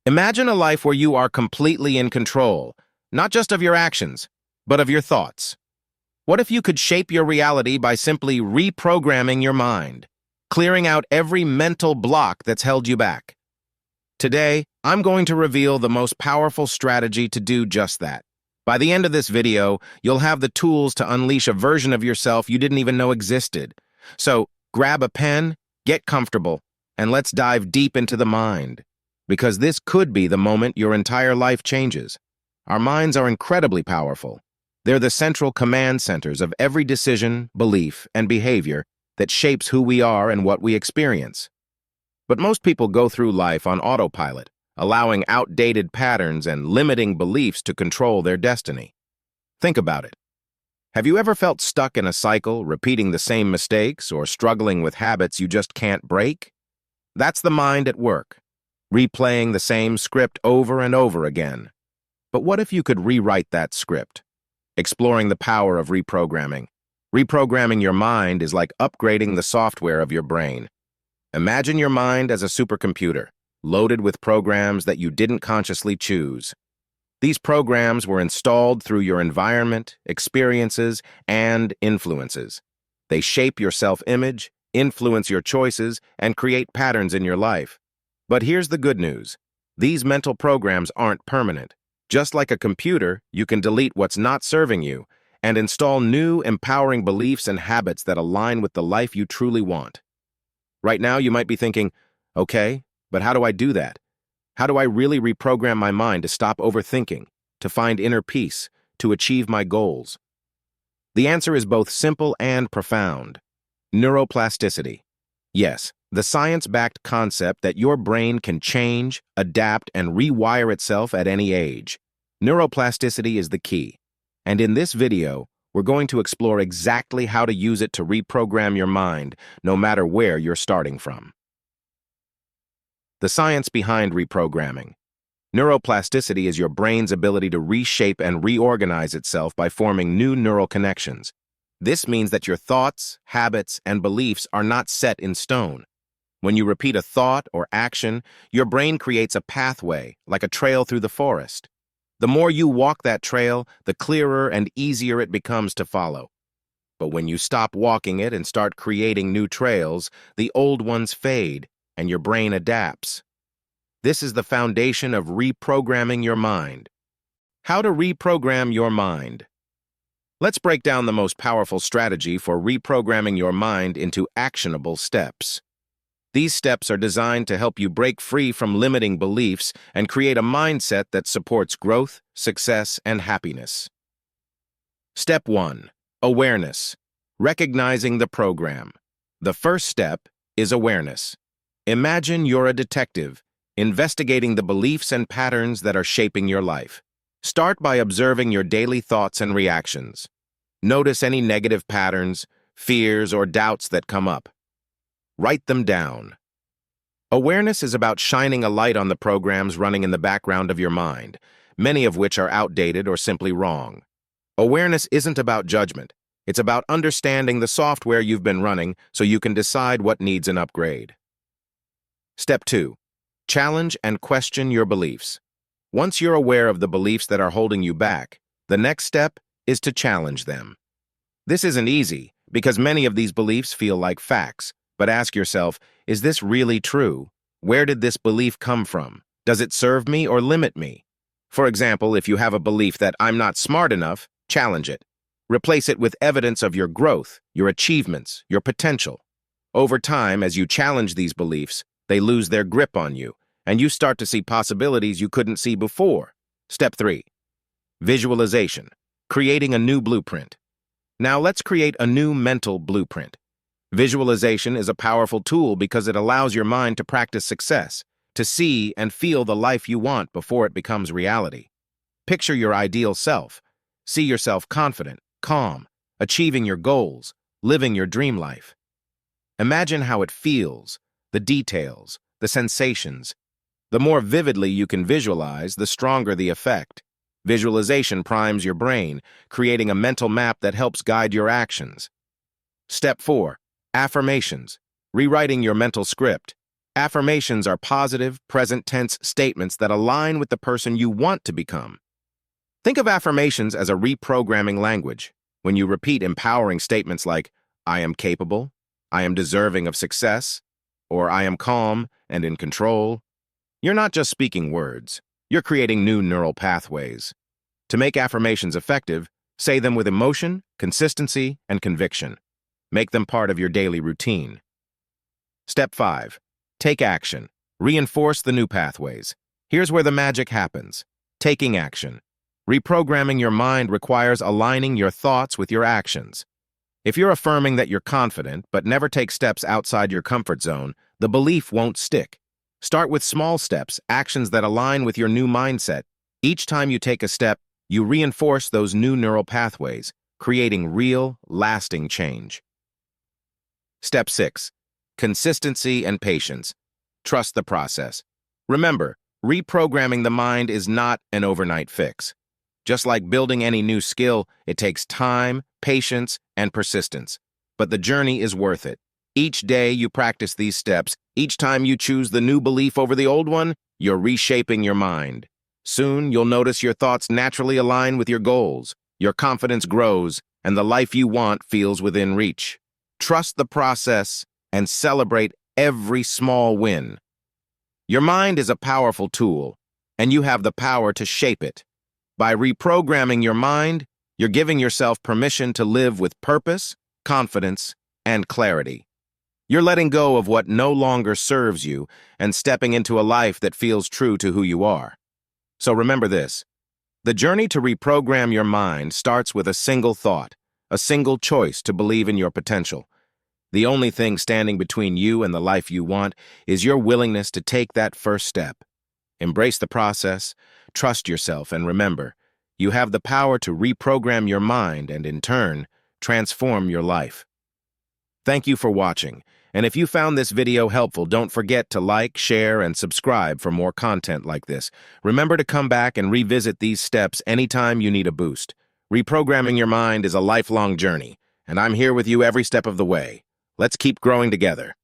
Imagine a life where you are completely in control, not just of your actions, but of your thoughts. What if you could shape your reality by simply reprogramming your mind, clearing out every mental block that's held you back? Today, I'm going to reveal the most powerful strategy to do just that. By the end of this video, you'll have the tools to unleash a version of yourself you didn't even know existed. So, grab a pen, get comfortable, and let's dive deep into the mind. Because this could be the moment your entire life changes. Our minds are incredibly powerful. They're the central command centers of every decision, belief, and behavior that shapes who we are and what we experience. But most people go through life on autopilot, allowing outdated patterns and limiting beliefs to control their destiny. Think about it. Have you ever felt stuck in a cycle, repeating the same mistakes, or struggling with habits you just can't break? That's the mind at work, replaying the same script over and over again. But what if you could rewrite that script? Exploring the power of reprogramming. Reprogramming your mind is like upgrading the software of your brain. Imagine your mind as a supercomputer, loaded with programs that you didn't consciously choose. These programs were installed through your environment, experiences, and influences. They shape your self-image, influence your choices, and create patterns in your life. But here's the good news. These mental programs aren't permanent. Just like a computer, you can delete what's not serving you and install new, empowering beliefs and habits that align with the life you truly want. Right now, you might be thinking, okay, but how do I do that? How do I really reprogram my mind to stop overthinking, to find inner peace, to achieve my goals? The answer is both simple and profound. Neuroplasticity. Yes, the science-backed concept that your brain can change, adapt, and rewire itself at any age. Neuroplasticity is the key. And in this video, we're going to explore exactly how to use it to reprogram your mind, no matter where you're starting from. The science behind reprogramming. Neuroplasticity is your brain's ability to reshape and reorganize itself by forming new neural connections. This means that your thoughts, habits, and beliefs are not set in stone. When you repeat a thought or action, your brain creates a pathway, like a trail through the forest. The more you walk that trail, the clearer and easier it becomes to follow. But when you stop walking it and start creating new trails, the old ones fade, and your brain adapts. This is the foundation of reprogramming your mind. How to reprogram your mind. Let's break down the most powerful strategy for reprogramming your mind into actionable steps. These steps are designed to help you break free from limiting beliefs and create a mindset that supports growth, success, and happiness. Step 1. Awareness. Recognizing the program. The first step is awareness. Imagine you're a detective, investigating the beliefs and patterns that are shaping your life. Start by observing your daily thoughts and reactions. Notice any negative patterns, fears, or doubts that come up. Write them down. Awareness is about shining a light on the programs running in the background of your mind, many of which are outdated or simply wrong. Awareness isn't about judgment. It's about understanding the software you've been running so you can decide what needs an upgrade. Step 2. Challenge and question your beliefs. Once you're aware of the beliefs that are holding you back, the next step is to challenge them. This isn't easy because many of these beliefs feel like facts. But ask yourself, is this really true? Where did this belief come from? Does it serve me or limit me? For example, if you have a belief that I'm not smart enough, challenge it. Replace it with evidence of your growth, your achievements, your potential. Over time, as you challenge these beliefs, they lose their grip on you, and you start to see possibilities you couldn't see before. Step 3. Visualization. Creating a new blueprint. Now let's create a new mental blueprint. Visualization is a powerful tool because it allows your mind to practice success, to see and feel the life you want before it becomes reality. Picture your ideal self. See yourself confident, calm, achieving your goals, living your dream life. Imagine how it feels, the details, the sensations. The more vividly you can visualize, the stronger the effect. Visualization primes your brain, creating a mental map that helps guide your actions. Step 4. Affirmations. Rewriting your mental script. Affirmations are positive, present-tense statements that align with the person you want to become. Think of affirmations as a reprogramming language. When you repeat empowering statements like, I am capable, I am deserving of success, or I am calm and in control, you're not just speaking words, you're creating new neural pathways. To make affirmations effective, say them with emotion, consistency, and conviction. Make them part of your daily routine. Step 5. Take action. Reinforce the new pathways. Here's where the magic happens. Taking action. Reprogramming your mind requires aligning your thoughts with your actions. If you're affirming that you're confident but never take steps outside your comfort zone, the belief won't stick. Start with small steps, actions that align with your new mindset. Each time you take a step, you reinforce those new neural pathways, creating real, lasting change. Step 6. Consistency and patience. Trust the process. Remember, reprogramming the mind is not an overnight fix. Just like building any new skill, it takes time, patience, and persistence. But the journey is worth it. Each day you practice these steps, each time you choose the new belief over the old one, you're reshaping your mind. Soon, you'll notice your thoughts naturally align with your goals, your confidence grows, and the life you want feels within reach. Trust the process and celebrate every small win. Your mind is a powerful tool, and you have the power to shape it. By reprogramming your mind, you're giving yourself permission to live with purpose, confidence, and clarity. You're letting go of what no longer serves you and stepping into a life that feels true to who you are. So remember this. The journey to reprogram your mind starts with a single thought, a single choice to believe in your potential. The only thing standing between you and the life you want is your willingness to take that first step. Embrace the process, trust yourself, and remember, you have the power to reprogram your mind and, in turn, transform your life. Thank you for watching, and if you found this video helpful, don't forget to like, share, and subscribe for more content like this. Remember to come back and revisit these steps anytime you need a boost. Reprogramming your mind is a lifelong journey, and I'm here with you every step of the way. Let's keep growing together.